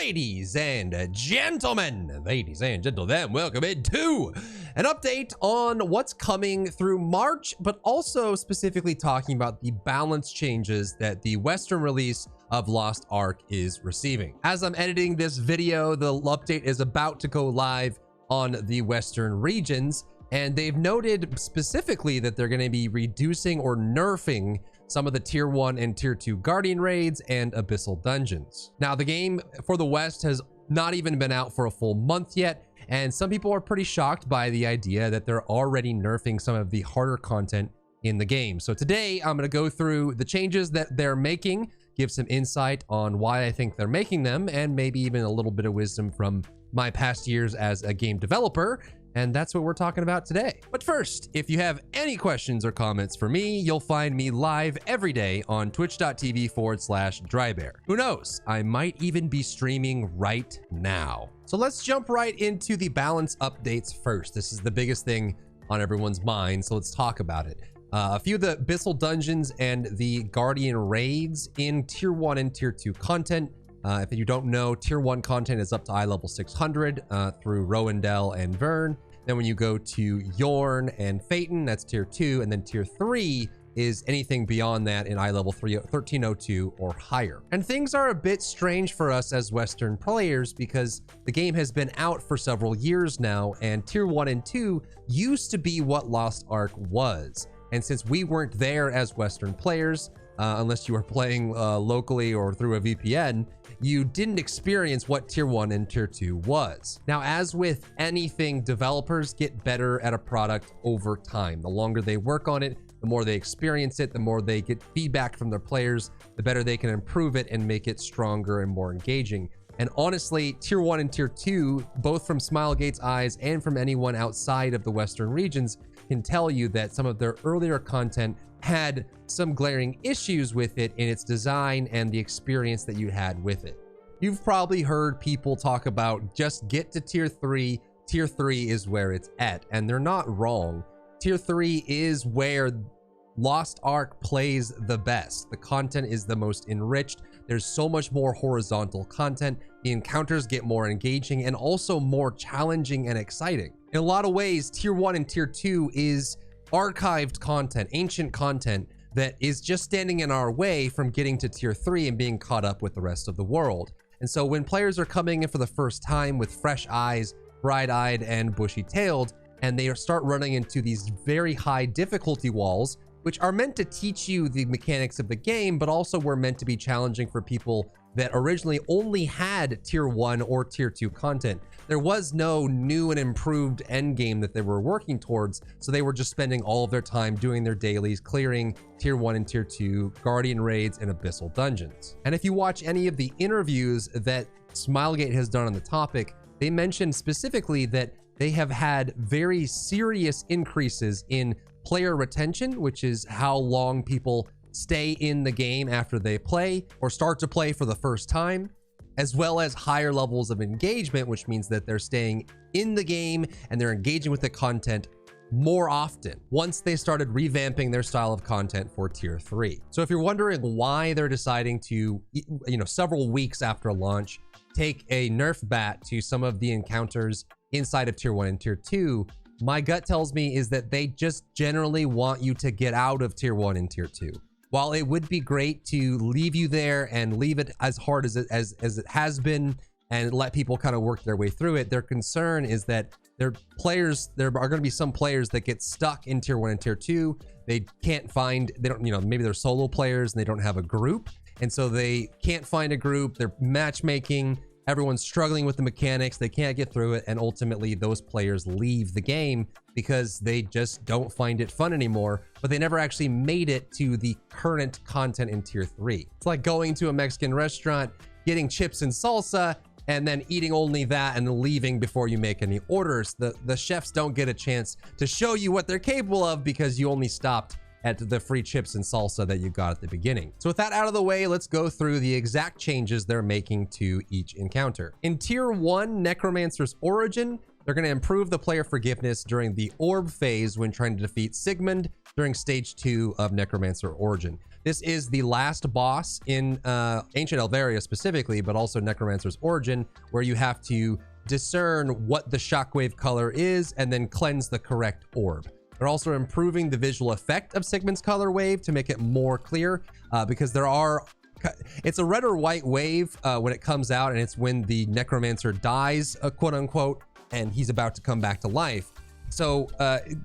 Ladies and gentlemen, welcome into an update on what's coming through March, but also specifically talking about the balance changes that the Western release of Lost Ark is receiving. As I'm editing this video, the update is about to go live on the Western regions, and they've noted specifically that they're going to be reducing or nerfing some of the tier 1 and tier 2 guardian raids and abyssal dungeons. Now, the game for the West has not even been out for a full month yet, and some people are pretty shocked by the idea that they're already nerfing some of the harder content in the game. So today I'm going to go through the changes that they're making, give some insight on why I think they're making them, and maybe even a little bit of wisdom from my past years as a game developer. And that's what we're talking about today. But first, if you have any questions or comments for me, you'll find me live every day on twitch.tv/Drybear. Who knows? I might even be streaming right now. So let's jump right into the balance updates first. This is the biggest thing on everyone's mind, so let's talk about it. A few of the abyssal dungeons and the guardian raids in tier 1 and tier 2 content. If you don't know, tier 1 content is up to eye level 600 through Rowendell and Vern. Then when you go to Yorn and Phaeton, that's tier 2. And then tier 3 is anything beyond that in eye level 1302 or higher. And things are a bit strange for us as Western players because the game has been out for several years now, and tier 1 and 2 used to be what Lost Ark was. And since we weren't there as Western players, unless you were playing locally or through a VPN, you didn't experience what tier 1 and tier 2 was. Now, as with anything, developers get better at a product over time. The longer they work on it, the more they experience it, the more they get feedback from their players, the better they can improve it and make it stronger and more engaging. And honestly, tier 1 and tier 2, both from Smilegate's eyes and from anyone outside of the Western regions, can tell you that some of their earlier content had some glaring issues with it in its design and the experience that you had with it. You've probably heard people talk about just get to tier 3. Tier 3 is where it's at, and they're not wrong. Tier 3 is where Lost Ark plays the best. The content is the most enriched. There's so much more horizontal content. The encounters get more engaging and also more challenging and exciting. In a lot of ways, tier 1 and tier 2 is archived content, ancient content that is just standing in our way from getting to tier 3 and being caught up with the rest of the world. And so when players are coming in for the first time with fresh eyes, bright-eyed and bushy-tailed, and they start running into these very high difficulty walls, which are meant to teach you the mechanics of the game, but also were meant to be challenging for people that originally only had tier 1 or tier 2 content. There was no new and improved end game that they were working towards, so they were just spending all of their time doing their dailies, clearing tier 1 and tier 2 guardian raids and abyssal dungeons. And if you watch any of the interviews that Smilegate has done on the topic, they mentioned specifically that they have had very serious increases in player retention, which is how long people stay in the game after they play or start to play for the first time, as well as higher levels of engagement, which means that they're staying in the game and they're engaging with the content more often once they started revamping their style of content for tier 3. So if you're wondering why they're deciding to, several weeks after launch, take a nerf bat to some of the encounters inside of tier 1 and tier 2, my gut tells me is that they just generally want you to get out of tier 1 and tier 2. While it would be great to leave you there and leave it as hard as it has been and let people kind of work their way through it, their concern is that there are going to be some players that get stuck in tier 1 and tier 2. They can't find, maybe they're solo players and they don't have a group. And so they can't find a group. They're matchmaking. Everyone's struggling with the mechanics. They can't get through it. And ultimately those players leave the game because they just don't find it fun anymore, but they never actually made it to the current content in tier 3. It's like going to a Mexican restaurant, getting chips and salsa, and then eating only that and leaving before you make any orders. The chefs don't get a chance to show you what they're capable of because you only stopped at the free chips and salsa that you got at the beginning. So with that out of the way, let's go through the exact changes they're making to each encounter. In tier 1, Necromancer's Origin, they're going to improve the player forgiveness during the orb phase when trying to defeat Sigmund, during stage 2 of Necromancer Origin. This is the last boss in Ancient Elveria specifically, but also Necromancer's Origin, where you have to discern what the shockwave color is and then cleanse the correct orb. They're also improving the visual effect of Sigmund's color wave to make it more clear, because it's a red or white wave when it comes out, and it's when the Necromancer dies, quote unquote, and he's about to come back to life. So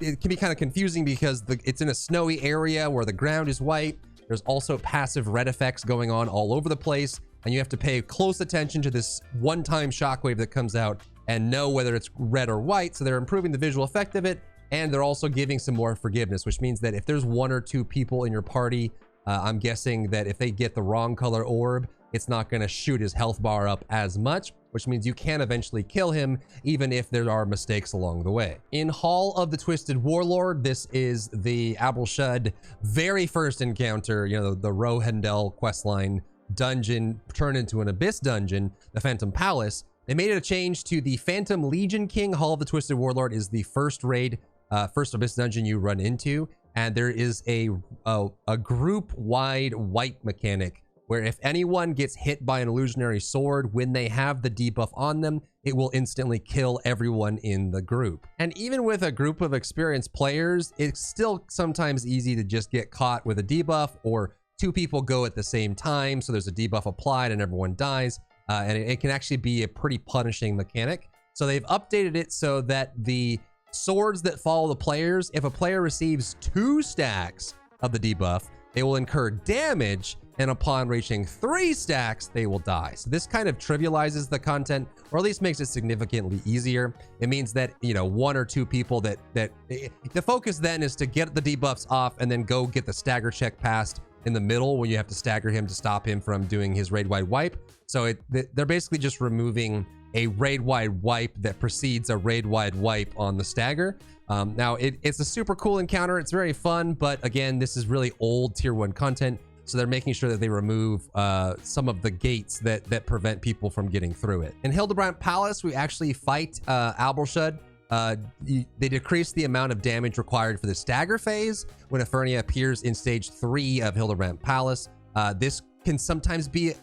it can be kind of confusing because it's in a snowy area where the ground is white. There's also passive red effects going on all over the place, and you have to pay close attention to this one-time shockwave that comes out and know whether it's red or white. So they're improving the visual effect of it, and they're also giving some more forgiveness, which means that if there's 1 or 2 people in your party, I'm guessing that if they get the wrong color orb, it's not going to shoot his health bar up as much, which means you can eventually kill him even if there are mistakes along the way. In Hall of the Twisted Warlord, this is the Abrelshud very first encounter, you know, the Rohendel questline dungeon turned into an Abyss dungeon, the Phantom Palace. They made it a change to the Phantom Legion King. Hall of the Twisted Warlord is the first raid, first Abyss dungeon you run into, and there is a group-wide wipe mechanic where if anyone gets hit by an illusionary sword when they have the debuff on them, it will instantly kill everyone in the group. And even with a group of experienced players, it's still sometimes easy to just get caught with a debuff, or 2 people go at the same time, so there's a debuff applied and everyone dies, and it can actually be a pretty punishing mechanic. So they've updated it so that the swords that follow the players, if a player receives 2 stacks of the debuff, they will incur damage, and upon reaching 3 stacks, they will die. So this kind of trivializes the content, or at least makes it significantly easier. It means that, you know, 1 or 2 people that the focus then is to get the debuffs off and then go get the stagger check passed in the middle when you have to stagger him to stop him from doing his raid-wide wipe. So they're basically just removing a raid-wide wipe that precedes a raid-wide wipe on the stagger. Now, it's a super cool encounter. It's very fun, but again, this is really old tier 1 content. So they're making sure that they remove some of the gates that prevent people from getting through it. In Hildebrand Palace, we actually fight Abrelshud. They decrease the amount of damage required for the stagger phase when Efernia appears in stage 3 of Hildebrand Palace. This can sometimes be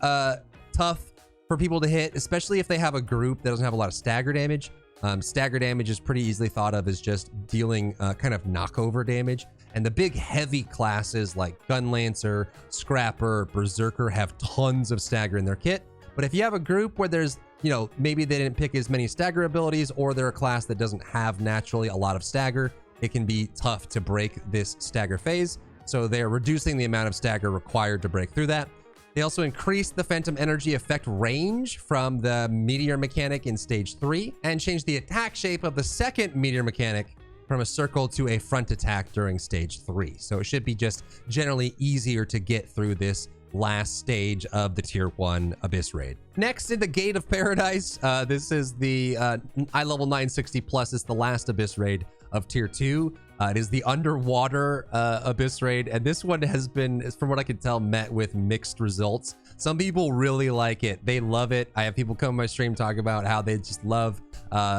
tough for people to hit, especially if they have a group that doesn't have a lot of stagger damage. Stagger damage is pretty easily thought of as just dealing kind of knockover damage. And the big heavy classes like Gunlancer, Scrapper, Berserker have tons of stagger in their kit. But if you have a group where there's, you know, maybe they didn't pick as many stagger abilities, or they're a class that doesn't have naturally a lot of stagger, it can be tough to break this stagger phase. So they're reducing the amount of stagger required to break through that. They also increased the Phantom Energy effect range from the Meteor mechanic in stage 3, and changed the attack shape of the second Meteor mechanic from a circle to a front attack during stage 3. So it should be just generally easier to get through this last stage of the tier 1 Abyss raid. Next in the Gate of Paradise, this is the eye level 960 plus. It's the last Abyss raid of tier 2. It is the underwater Abyss raid, and this one has been, from what I can tell, met with mixed results. Some people really like it. They love it. I have people come on my stream talk about how they just love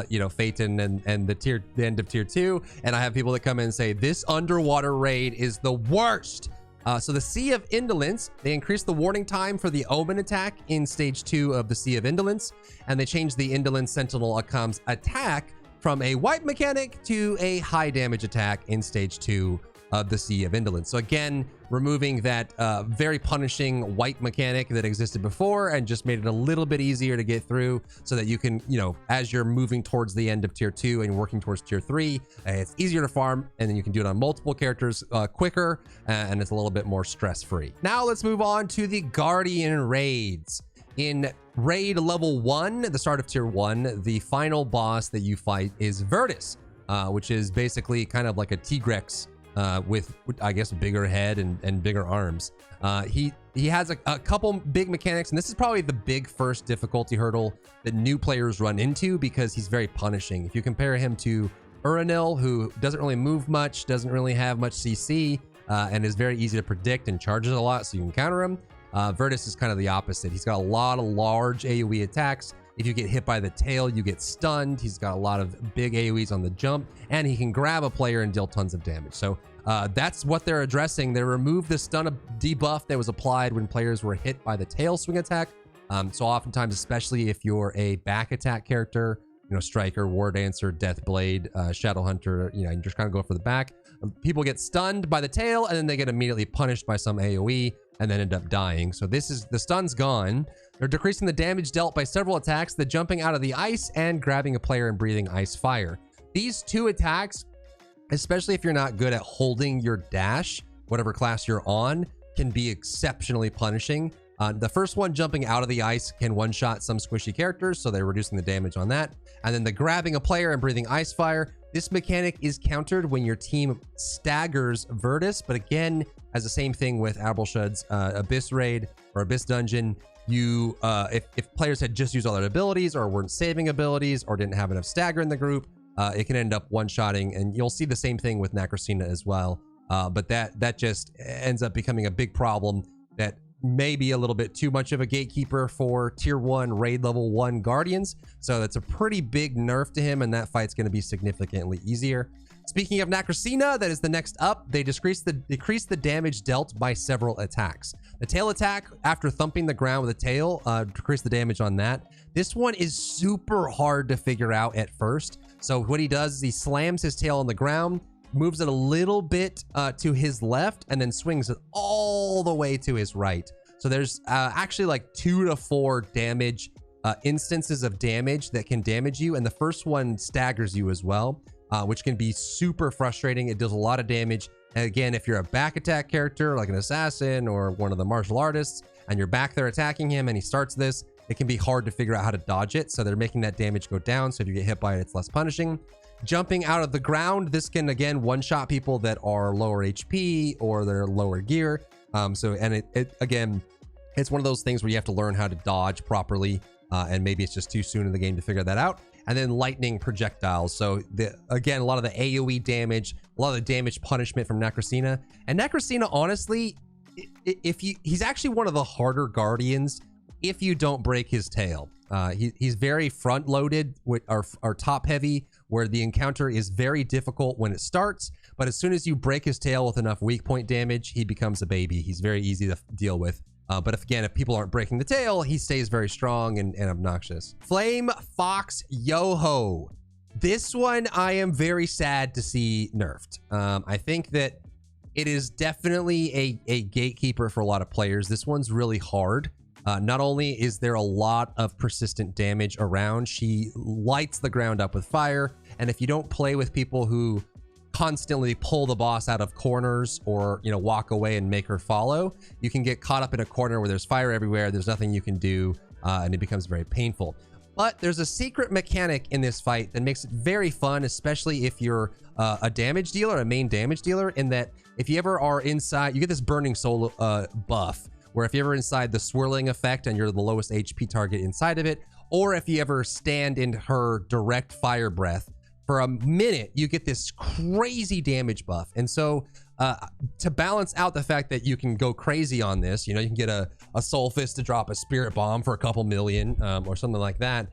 you know, Phaeton and the end of tier 2, and I have people that come in and say this underwater raid is the worst. So the Sea of Indolence, they increased the warning time for the Omen attack in stage 2 of the Sea of Indolence, and they changed the Indolence Sentinel Akam's attack from a wipe mechanic to a high damage attack in stage 2 of the Sea of Indolence. So again, removing that very punishing wipe mechanic that existed before, and just made it a little bit easier to get through, so that you can, you know, as you're moving towards the end of tier 2 and working towards tier 3, it's easier to farm, and then you can do it on multiple characters quicker, and it's a little bit more stress-free. Now let's move on to the Guardian raids. In raid level 1, the start of tier 1, the final boss that you fight is Virtus, which is basically kind of like a Tigrex with, I guess, a bigger head and bigger arms. He has a couple big mechanics, and this is probably the big first difficulty hurdle that new players run into, because he's very punishing. If you compare him to Uranil, who doesn't really move much, doesn't really have much CC, and is very easy to predict and charges a lot, so you can counter him. Virtus is kind of the opposite. He's got a lot of large AoE attacks. If you get hit by the tail, you get stunned. He's got a lot of big AoEs on the jump, and he can grab a player and deal tons of damage. So that's what they're addressing. They removed the stun debuff that was applied when players were hit by the tail swing attack. So oftentimes, especially if you're a back attack character, you know, Striker, War Dancer, Deathblade, Shadow Hunter, you know, you just kind of go for the back. People get stunned by the tail, and then they get immediately punished by some AoE, and then end up dying. So this is, the stun's gone. They're decreasing the damage dealt by several attacks, the jumping out of the ice and grabbing a player and breathing ice fire. These two attacks, especially if you're not good at holding your dash, whatever class you're on, can be exceptionally punishing. The first one, jumping out of the ice, can one-shot some squishy characters, so they're reducing the damage on that. And then the grabbing a player and breathing ice fire, this mechanic is countered when your team staggers Virtus, but again, as the same thing with Abelshud's Abyss Raid or Abyss Dungeon, you if players had just used all their abilities or weren't saving abilities or didn't have enough stagger in the group, it can end up one-shotting, and you'll see the same thing with Necrocina as well. But that just ends up becoming a big problem that may be a little bit too much of a gatekeeper for tier 1 raid level 1 guardians. So that's a pretty big nerf to him, and that fight's going to be significantly easier. Speaking of Necrocina, that is the next up. They decrease the damage dealt by several attacks. The tail attack, after thumping the ground with a tail, decrease the damage on that. This one is super hard to figure out at first. So what he does is he slams his tail on the ground, moves it a little bit to his left, and then swings it all the way to his right. So there's actually like 2 to 4 damage instances of damage that can damage you, and the first one staggers you as well, which can be super frustrating. It does a lot of damage. And again, if you're a back attack character like an assassin or one of the martial artists, and you're back there attacking him and he starts this, it can be hard to figure out how to dodge it. So they're making that damage go down, so if you get hit by it, it's less punishing. Jumping out of the ground, this can again one-shot people that are lower HP or they're lower gear. Again, it's one of those things where you have to learn how to dodge properly, and maybe it's just too soon in the game to figure that out. And then lightning projectiles. So again, a lot of the AoE damage, a lot of the damage punishment from Necrocina. And Necrocina, honestly, he's actually one of the harder guardians if you don't break his tail. He's very front-loaded or top-heavy, where the encounter is very difficult when it starts, but as soon as you break his tail with enough weak point damage, he becomes a baby. He's very easy to deal with. But if people aren't breaking the tail, he stays very strong and obnoxious. Flame Fox Yoho. This one I am very sad to see nerfed. I think that it is definitely a gatekeeper for a lot of players. This one's really hard. Not only is there a lot of persistent damage around, she lights the ground up with fire. And if you don't play with people who constantly pull the boss out of corners or, you know, walk away and make her follow, you can get caught up in a corner where there's fire everywhere. There's nothing you can do, and it becomes very painful. But there's a secret mechanic in this fight that makes it very fun, especially if you're a damage dealer, a main damage dealer, in that if you ever are inside, you get this burning soul buff, where if you're ever inside the swirling effect and you're the lowest HP target inside of it, or if you ever stand in her direct fire breath, for a minute, you get this crazy damage buff. And so to balance out the fact that you can go crazy on this, you know, you can get a Soul Fist to drop a Spirit Bomb for a couple million or something like that.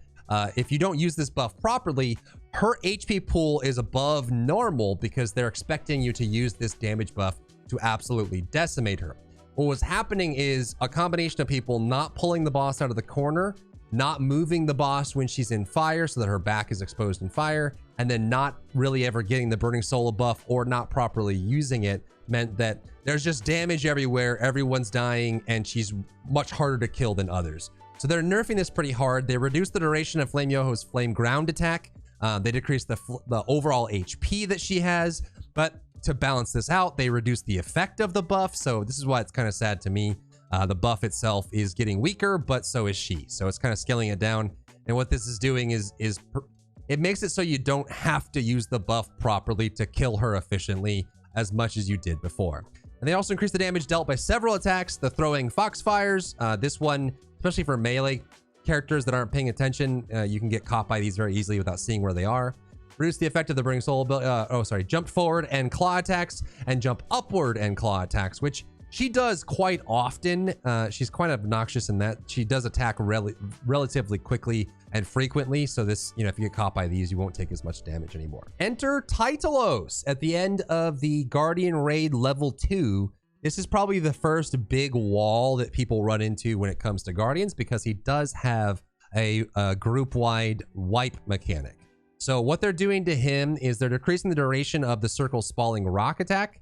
If you don't use this buff properly, her HP pool is above normal because they're expecting you to use this damage buff to absolutely decimate her. What was happening is a combination of people not pulling the boss out of the corner, not moving the boss when she's in fire so that her back is exposed in fire, and then not really ever getting the Burning Soul buff or not properly using it meant that there's just damage everywhere, everyone's dying, and she's much harder to kill than others. So they're nerfing this pretty hard. They reduced the duration of Flame Yoho's Flame Ground attack. They decreased the overall HP that she has, but to balance this out, they reduced the effect of the buff. So this is why it's kind of sad to me. The buff itself is getting weaker, but so is she. So it's kind of scaling it down. And what this is doing is it makes it so you don't have to use the buff properly to kill her efficiently as much as you did before. And they also increased the damage dealt by several attacks. The throwing Foxfires, this one, especially for melee characters that aren't paying attention, you can get caught by these very easily without seeing where they are. Reduce the effect of the Burning Soul, jump forward and claw attacks, and jump upward and claw attacks, which she does quite often. She's quite obnoxious in that she does attack relatively quickly and frequently. So this, you know, if you get caught by these, you won't take as much damage anymore. Enter Titalos at the end of the Guardian Raid level 2. This is probably the first big wall that people run into when it comes to Guardians, because he does have a group-wide wipe mechanic. So what they're doing to him is they're decreasing the duration of the circle spalling rock attack,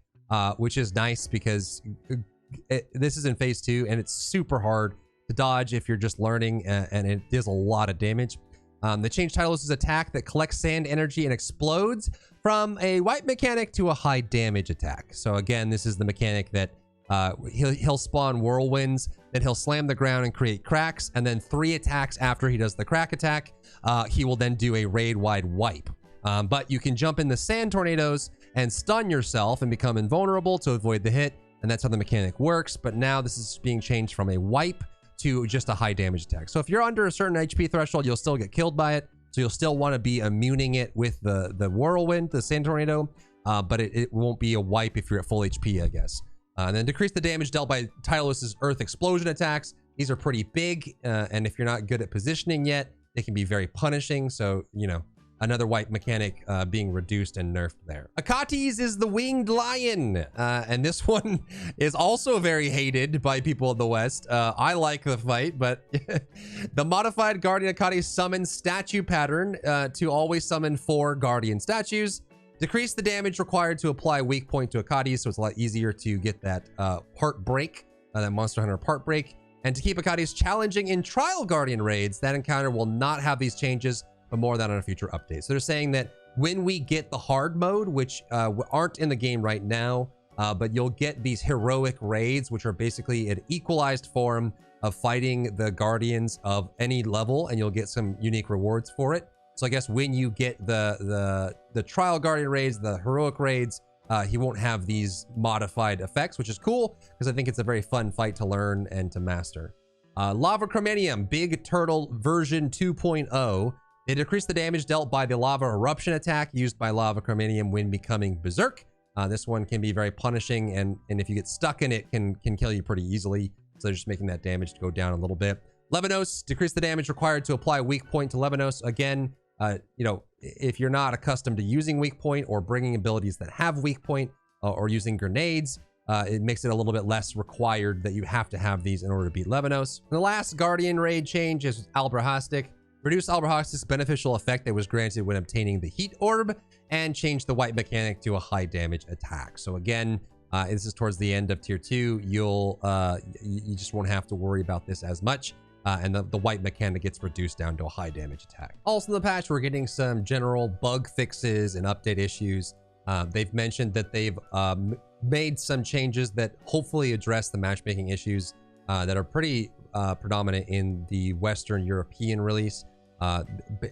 which is nice because this is in phase 2 and it's super hard to dodge if you're just learning, and it does a lot of damage. They changed Titalos' attack that collects sand energy and explodes from a wipe mechanic to a high damage attack. So again, this is the mechanic that he'll spawn whirlwinds, then he'll slam the ground and create cracks, and then 3 attacks after he does the crack attack, he will then do a raid-wide wipe. But you can jump in the sand tornadoes and stun yourself and become invulnerable to avoid the hit, and that's how the mechanic works. But now this is being changed from a wipe to just a high damage attack. So if you're under a certain HP threshold, you'll still get killed by it. So you'll still want to be immuning it with the whirlwind, the sand tornado, but it won't be a wipe if you're at full HP, I guess. And then decrease the damage dealt by Titalos' earth explosion attacks. These are pretty big, and if you're not good at positioning yet, they can be very punishing. So, you know, another wipe mechanic being reduced and nerfed there. Akates is the winged lion, and this one is also very hated by people in the West. I like the fight, but the modified Guardian Akates summons statue pattern to always summon 4 Guardian statues. Decrease the damage required to apply weak point to Akates, so it's a lot easier to get that part break, that Monster Hunter part break. And to keep Akates challenging in Trial Guardian raids, that encounter will not have these changes, but more of that on a future update. So they're saying that when we get the hard mode, which aren't in the game right now, but you'll get these heroic raids, which are basically an equalized form of fighting the Guardians of any level, and you'll get some unique rewards for it. So I guess when you get the Trial Guardian raids, the heroic raids, he won't have these modified effects, which is cool because I think it's a very fun fight to learn and to master. Lava Chromanium, Big Turtle version 2.0. They decrease the damage dealt by the lava eruption attack used by Lava Chromanium when becoming berserk. This one can be very punishing, and if you get stuck in it, can kill you pretty easily. So they're just making that damage to go down a little bit. Levinos, decrease the damage required to apply weak point to Levinos. Again, you know, if you're not accustomed to using weak point or bringing abilities that have weak point or using grenades, it makes it a little bit less required that you have to have these in order to beat Levinos. And the last Guardian raid change is Albrahastic. Reduce Albrahastic's beneficial effect that was granted when obtaining the Heat Orb, and change the wipe mechanic to a high damage attack. So again, this is towards the end of tier 2. You just won't have to worry about this as much. And the wipe mechanic gets reduced down to a high damage attack. Also in the patch, we're getting some general bug fixes and update issues. They've mentioned that they've made some changes that hopefully address the matchmaking issues that are pretty predominant in the Western European release.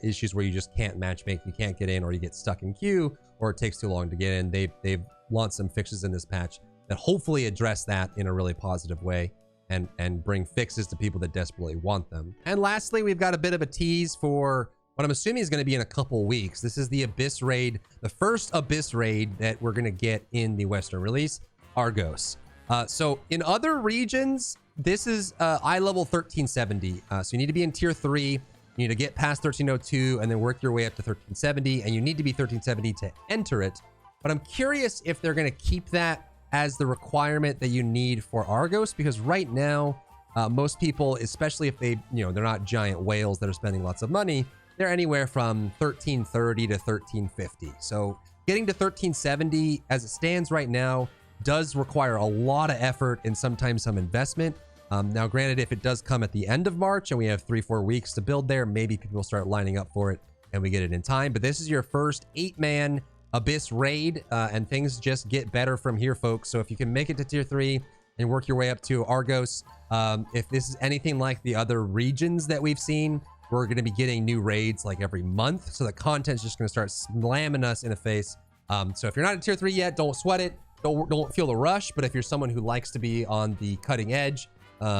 Issues where you just can't matchmake, you can't get in, or you get stuck in queue, or it takes too long to get in. They've launched some fixes in this patch that hopefully address that in a really positive way, and bring fixes to people that desperately want them. And lastly, we've got a bit of a tease for what I'm assuming is going to be in a couple weeks. This is the Abyss raid, the first Abyss raid that we're going to get in the Western release, Argos. So in other regions, this is eye level 1370. So you need to be in tier 3. You need to get past 1302 and then work your way up to 1370. And you need to be 1370 to enter it. But I'm curious if they're going to keep that as the requirement that you need for Argos, because right now, most people, especially if they, they're not giant whales that are spending lots of money, they're anywhere from 1330 to 1350. So getting to 1370 as it stands right now does require a lot of effort and sometimes some investment. Now, granted, if it does come at the end of March and we have 3-4 weeks to build there, maybe people start lining up for it and we get it in time. But this is your first 8-man Abyss raid, and things just get better from here, folks. So if you can make it to tier 3 and work your way up to Argos, if this is anything like the other regions that we've seen, we're going to be getting new raids like every month. So the content's just going to start slamming us in the face. So if you're not at tier 3 yet, don't sweat it. Don't feel the rush. But if you're someone who likes to be on the cutting edge,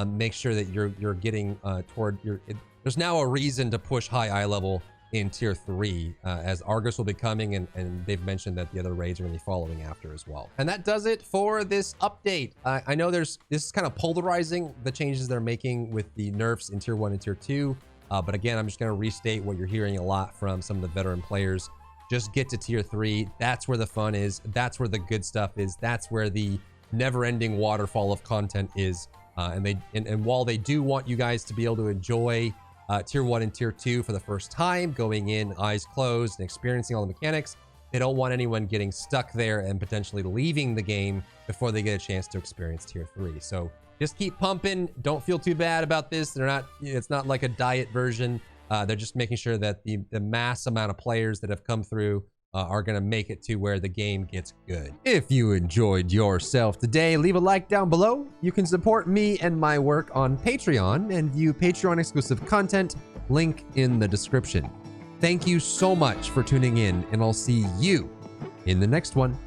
make sure that you're getting toward your. There's now a reason to push high eye level in tier 3, as Argos will be coming, and they've mentioned that the other raids are going to be following after as well. And that does it for this update. I know this is kind of polarizing, the changes they're making with the nerfs in tier 1 and tier 2. But again, I'm just going to restate what you're hearing a lot from some of the veteran players. Just get to tier 3. That's where the fun is. That's where the good stuff is. That's where the never-ending waterfall of content is. And while they do want you guys to be able to enjoy tier 1 and tier 2 for the first time, going in eyes closed and experiencing all the mechanics, they don't want anyone getting stuck there and potentially leaving the game before they get a chance to experience tier 3. So just keep pumping. Don't feel too bad about this. It's not like a diet version. They're just making sure that the mass amount of players that have come through are going to make it to where the game gets good. If you enjoyed yourself today, leave a like down below. You can support me and my work on Patreon and view Patreon exclusive content, link in the description. Thank you so much for tuning in, and I'll see you in the next one.